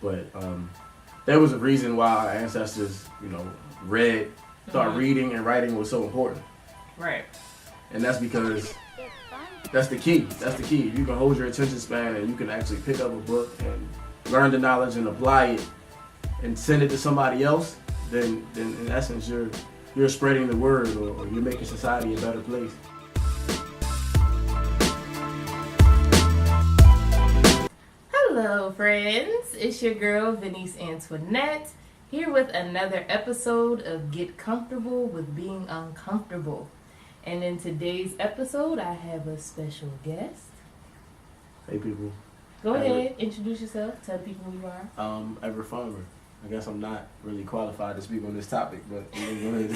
But there was a reason why our ancestors, thought reading and writing was so important. Right. And that's because that's the key. That's the key. You can hold your attention span and you can actually pick up a book and learn the knowledge and apply it and send it to somebody else, then in essence you're spreading the word or you're making society a better place. Hello friends, it's your girl Venice Antoinette here with another episode of Get Comfortable with Being Uncomfortable. And in today's episode I have a special guest. Hey people. Go ahead, introduce yourself, tell the people who you are. Everette Farmer. I guess I'm not really qualified to speak on this topic, but go ahead.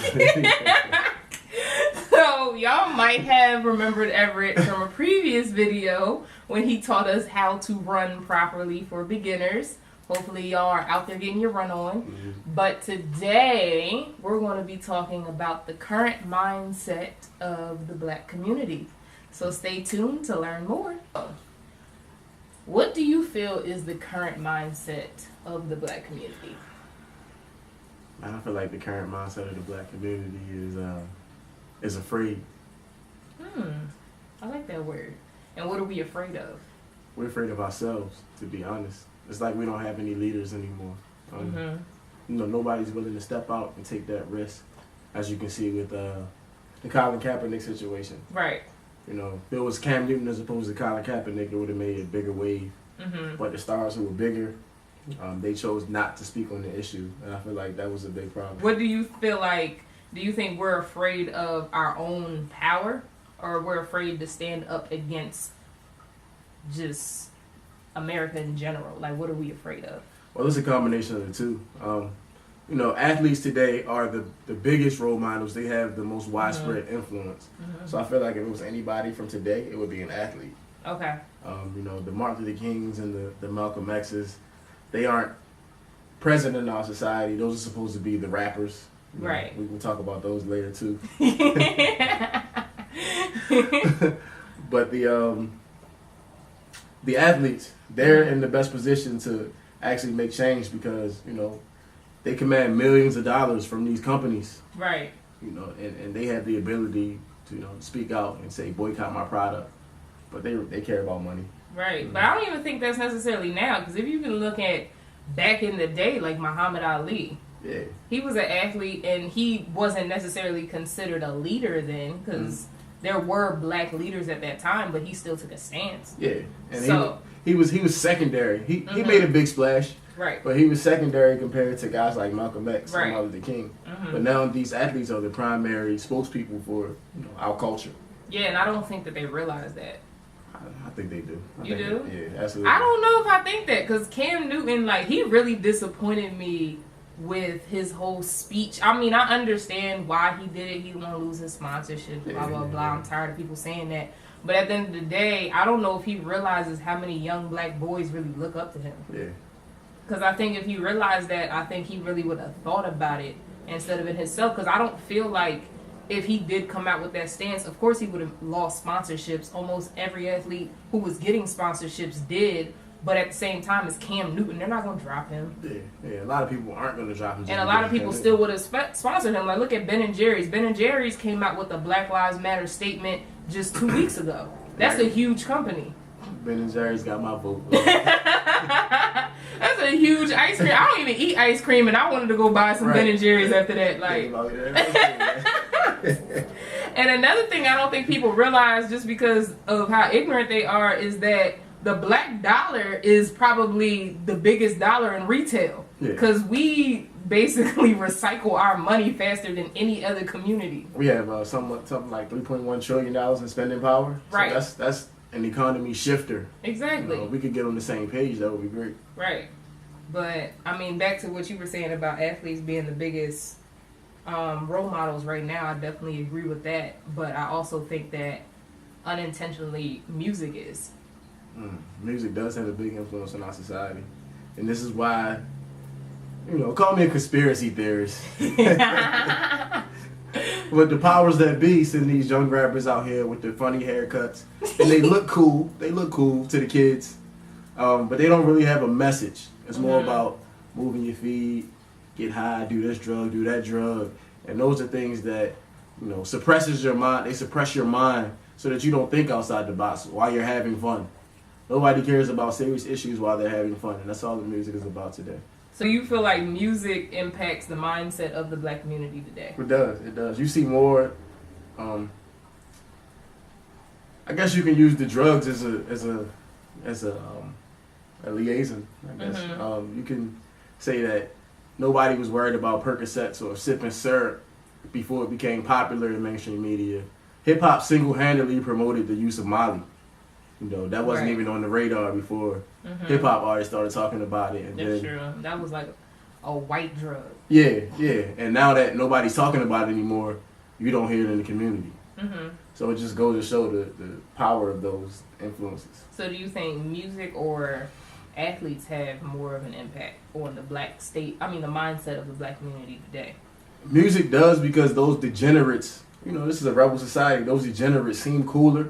So y'all might have remembered Everett from a previous video when he taught us how to run properly for beginners. Hopefully y'all are out there getting your run on. Mm-hmm. But today we're going to be talking about the current mindset of the black community. So stay tuned to learn more. What do you feel is the current mindset of the black community? I feel like the current mindset of the black community is afraid. I like that word. And what are we afraid of? We're afraid of ourselves, to be honest. It's like we don't have any leaders anymore. Nobody's willing to step out and take that risk, as you can see with the Colin Kaepernick situation. Right. If it was Cam Newton as opposed to Colin Kaepernick, it would have made a bigger wave. But the stars who were bigger, they chose not to speak on the issue. And I feel like that was a big problem. What do you feel like? Do you think we're afraid of our own power, or we're afraid to stand up against just America in general? Like, what are we afraid of? Well, it's a combination of the two. Athletes today are the biggest role models. They have the most widespread influence. So I feel like if it was anybody from today, it would be an athlete. Okay. The Martin Luther Kings and the Malcolm X's, they aren't present in our society. Those are supposed to be the rappers. Right. We can talk about those later too. But the athletes, they're in the best position to actually make change because, they command millions of dollars from these companies. Right. And they have the ability to, speak out and say, boycott my product. But they care about money. Right. But I don't even think that's necessarily now, because if you can look at back in the day, like Muhammad Ali. Yeah. He was an athlete, and he wasn't necessarily considered a leader then, because there were black leaders at that time, but he still took a stance. Yeah. And so he was secondary. He made a big splash. Right. But he was secondary compared to guys like Malcolm X and Martin Luther King. But now these athletes are the primary spokespeople for our culture. Yeah, and I don't think that they realize that. I think they do. You do? Yeah, absolutely. I don't know if I think that, because Cam Newton, he really disappointed me with his whole speech. I mean, I understand why he did it. He didn't want to lose his sponsorship, blah, blah, blah. I'm tired of people saying that. But at the end of the day, I don't know if he realizes how many young black boys really look up to him. Yeah. Because I think if he realized that, I think he really would have thought about it instead of it himself. Because I don't feel like if he did come out with that stance, of course he would have lost sponsorships. Almost every athlete who was getting sponsorships did. But at the same time, it's Cam Newton. They're not going to drop him. Yeah. A lot of people aren't going to drop him. And a lot of people still would have sponsored him. Like, look at Ben & Jerry's. Ben & Jerry's came out with a Black Lives Matter statement just 2 weeks ago. That's a huge company. Ben & Jerry's got my vote. That's a huge ice cream. I don't even eat ice cream, and I wanted to go buy some Ben & Jerry's after that. And another thing I don't think people realize, just because of how ignorant they are, is that the black dollar is probably the biggest dollar in retail. Because we basically recycle our money faster than any other community. We have something like $3.1 trillion in spending power. Right. So that's an economy shifter. Exactly. If we could get on the same page, that would be great. Right. But, I mean, back to what you were saying about athletes being the biggest role models right now, I definitely agree with that. But I also think that unintentionally music is. Music does have a big influence on our society. And this is why, call me a conspiracy theorist. But the powers that be send these young rappers out here with their funny haircuts. And they look cool. They look cool to the kids. But they don't really have a message. It's more about moving your feet, get high, do this drug, do that drug. And those are things that, suppresses your mind. They suppress your mind so that you don't think outside the box while you're having fun. Nobody cares about serious issues while they're having fun, and that's all the music is about today. So you feel like music impacts the mindset of the black community today? It does. It does. You see more. I guess you can use the drugs as a liaison. I guess you can say that nobody was worried about Percocets or sipping syrup before it became popular in mainstream media. Hip hop single-handedly promoted the use of Molly. That wasn't even on the radar before hip hop artists started talking about it. And that's true. That was like a white drug. Yeah. And now that nobody's talking about it anymore, you don't hear it in the community. So it just goes to show the power of those influences. So do you think music or athletes have more of an impact on the the mindset of the black community today? Music does, because those degenerates, this is a rebel society, those degenerates seem cooler,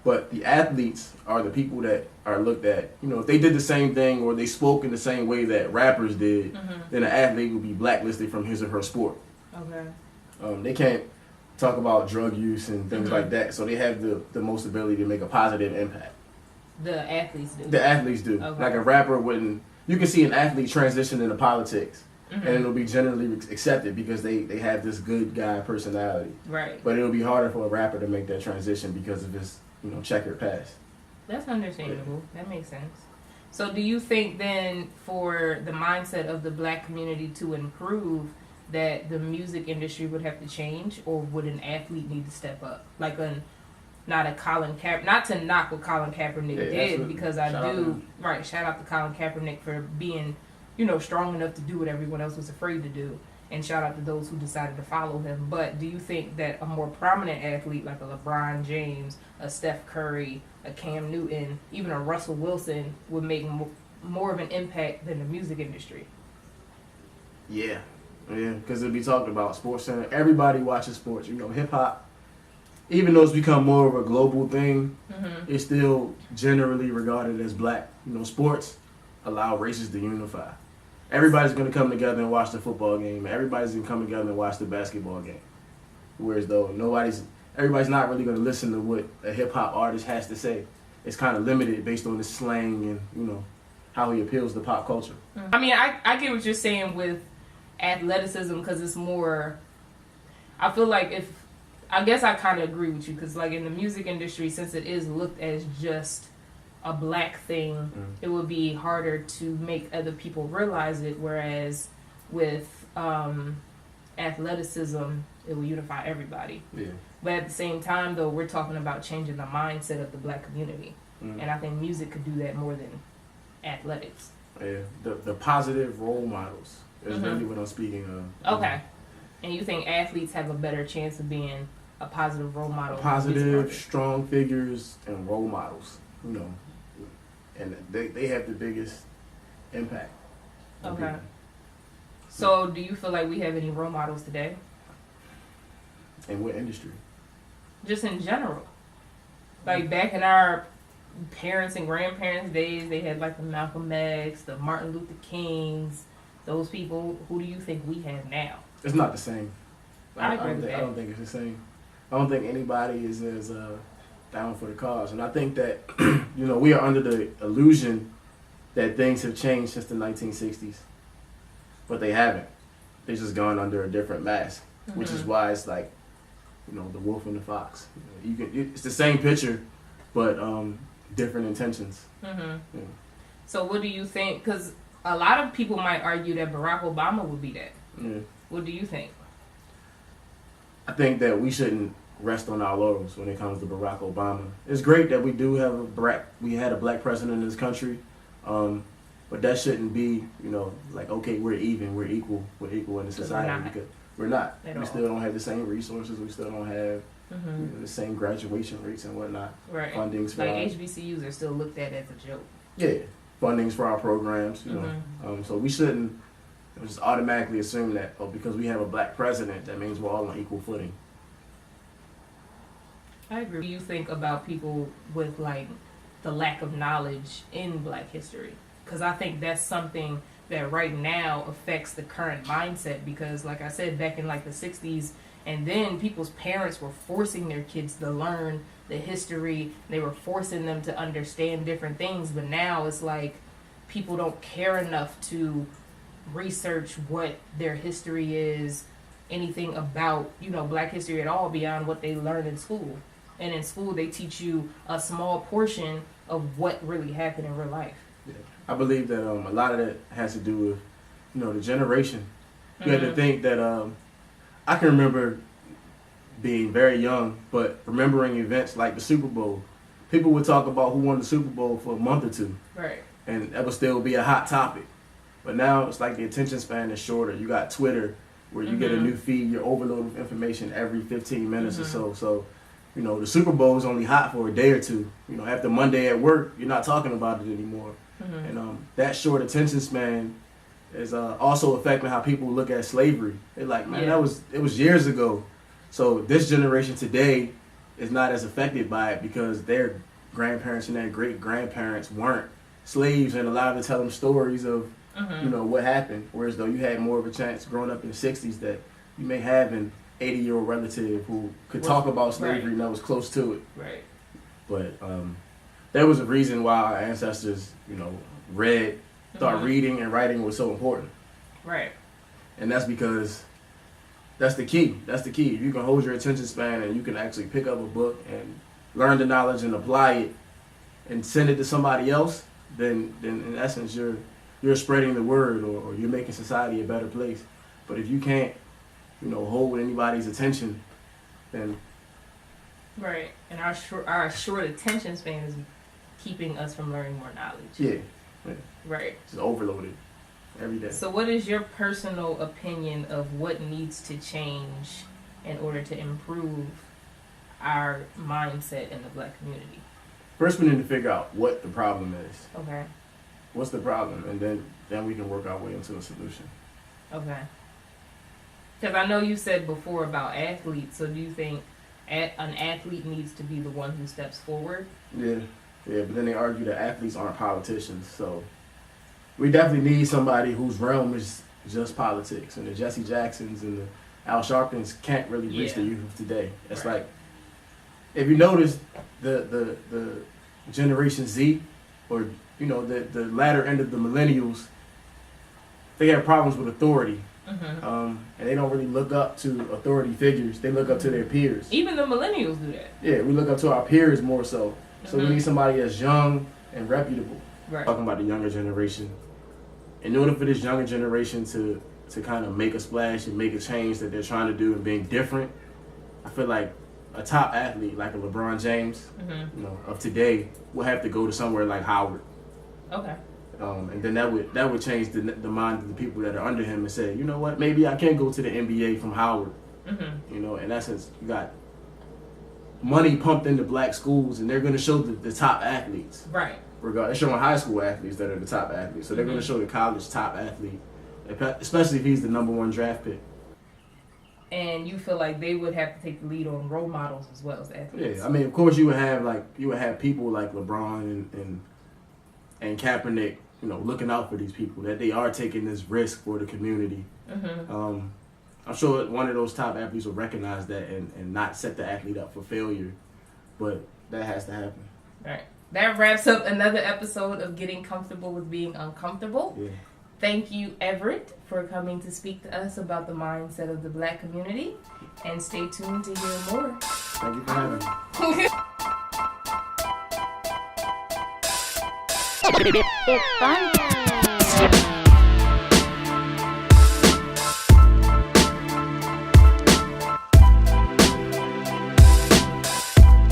but the athletes are the people that are looked at. If they did the same thing or they spoke in the same way that rappers did, then an athlete would be blacklisted from his or her sport. Okay. They can't talk about drug use and things like that, so they have the most ability to make a positive impact. The athletes do. The athletes do. Okay. Like a rapper wouldn't. You can see an athlete transition into politics, and it'll be generally accepted because they have this good guy personality. Right. But it'll be harder for a rapper to make that transition because of his checkered past. That's understandable. Yeah. That makes sense. So do you think then for the mindset of the black community to improve, that the music industry would have to change, or would an athlete need to step up? Like not to knock what Colin Kaepernick did, because I do. Right, shout out to Colin Kaepernick for being, strong enough to do what everyone else was afraid to do, and shout out to those who decided to follow him. But do you think that a more prominent athlete like a LeBron James, a Steph Curry, a Cam Newton, even a Russell Wilson would make more of an impact than the music industry? Yeah, because it'll be talked about. Sports Center, everybody watches sports. Hip hop, even though it's become more of a global thing, it's still generally regarded as black. Sports allow races to unify. Everybody's going to come together and watch the football game. Everybody's going to come together and watch the basketball game. Whereas though everybody's not really going to listen to what a hip hop artist has to say. It's kind of limited based on his slang and how he appeals to pop culture. I mean, I get what you're saying with athleticism, because it's more. I feel like I guess I kind of agree with you, because like in the music industry, since it is looked as just a black thing, it would be harder to make other people realize it. Whereas with athleticism, it will unify everybody. Yeah. But at the same time, though, we're talking about changing the mindset of the black community, and I think music could do that more than athletics. Yeah, the positive role models is really what I'm speaking of. Okay. And you think athletes have a better chance of being a positive role model? Positive, strong figures and role models, and they have the biggest impact. Okay. So do you feel like we have any role models today? In what industry? Just in general. Like back in our parents' and grandparents' days, they had like the Malcolm X, the Martin Luther Kings, those people. Who do you think we have now? It's not the same. I don't think it's the same. I don't think anybody is as down for the cause. And I think that, we are under the illusion that things have changed since the 1960s. But they haven't. They've just gone under a different mask, which is why it's like, the wolf and the fox. It's the same picture, but different intentions. Yeah. So what do you think? Because a lot of people might argue that Barack Obama would be that. Yeah. What do you think? I think that we shouldn't rest on our laurels when it comes to Barack Obama. It's great that we do have we had a black president in this country, but that shouldn't be, like, okay, we're equal in the society, because we're not. We still don't have the same resources. We still don't have the same graduation rates and whatnot. Right. Fundings for HBCUs are still looked at as a joke. Yeah, fundings for our programs. So we shouldn't just automatically assume that because we have a black president, that means we're all on equal footing. I agree. What do you think about people with like the lack of knowledge in black history? because I think that's something that right now affects the current mindset. Because, like I said, back in like the 60s, and then people's parents were forcing their kids to learn the history. They were forcing them to understand different things. But now it's like people don't care enough to research what their history is, anything about, Black history at all beyond what they learn in school. And in school, they teach you a small portion of what really happened in real life. Yeah. I believe that a lot of that has to do with, the generation. You have to think that I can remember being very young, but remembering events like the Super Bowl. People would talk about who won the Super Bowl for a month or two. Right. And that would still be a hot topic. But now it's like the attention span is shorter. You got Twitter where you get a new feed, you're overloaded with information every 15 minutes or so. So, the Super Bowl is only hot for a day or two. After Monday at work, you're not talking about it anymore. And that short attention span is also affecting how people look at slavery. They're like, man, it was years ago. So this generation today is not as affected by it because their grandparents and their great-grandparents weren't slaves and allowed to tell them stories of, what happened. Whereas though you had more of a chance growing up in the 60s that you may have an 80-year-old relative who could talk about slavery and that was close to it. Right. But there was a reason why our ancestors, thought reading and writing was so important. Right. And that's because that's the key. That's the key. If you can hold your attention span and you can actually pick up a book and learn the knowledge and apply it and send it to somebody else, then in essence you're spreading the word or you're making society a better place. But if you can't, hold anybody's attention, then right. And our short attention span is keeping us from learning more knowledge. Yeah. Right. Just overloaded every day. So what is your personal opinion of what needs to change in order to improve our mindset in the Black community? First, we need to figure out what the problem is. Okay. What's the problem? And then we can work our way into a solution. Okay. Because I know you said before about athletes, so do you think an athlete needs to be the one who steps forward? Yeah, but then they argue that athletes aren't politicians, so we definitely need somebody whose realm is just politics, and the Jesse Jacksons and the Al Sharptons can't really reach the youth of today. It's like, if you notice, the Generation Z, or the latter end of the millennials, they have problems with authority. And they don't really look up to authority figures. They look up to their peers. Even the millennials do that. Yeah, we look up to our peers more so. So we need somebody that's young and reputable. Right. Talking about the younger generation. In order for this younger generation to kind of make a splash and make a change that they're trying to do and being different, I feel like a top athlete like a LeBron James, of today, will have to go to somewhere like Howard. Okay. And then that would change the mind of the people that are under him and say, you know what, maybe I can go to the NBA from Howard. In essence, you got money pumped into Black schools, and they're going to show the top athletes. Right. They're showing high school athletes that are the top athletes, so they're going to show the college top athlete, especially if he's the #1 draft pick. And you feel like they would have to take the lead on role models as well as athletes. Yeah, I mean, of course, you would have people like LeBron and Kaepernick, looking out for these people, that they are taking this risk for the community. I'm sure one of those top athletes will recognize that and not set the athlete up for failure, but that has to happen. Right. That wraps up another episode of Getting Comfortable with Being Uncomfortable. Yeah. Thank you, Everette, for coming to speak to us about the mindset of the Black community, and stay tuned to hear more. Thank you for having me. It's fun time.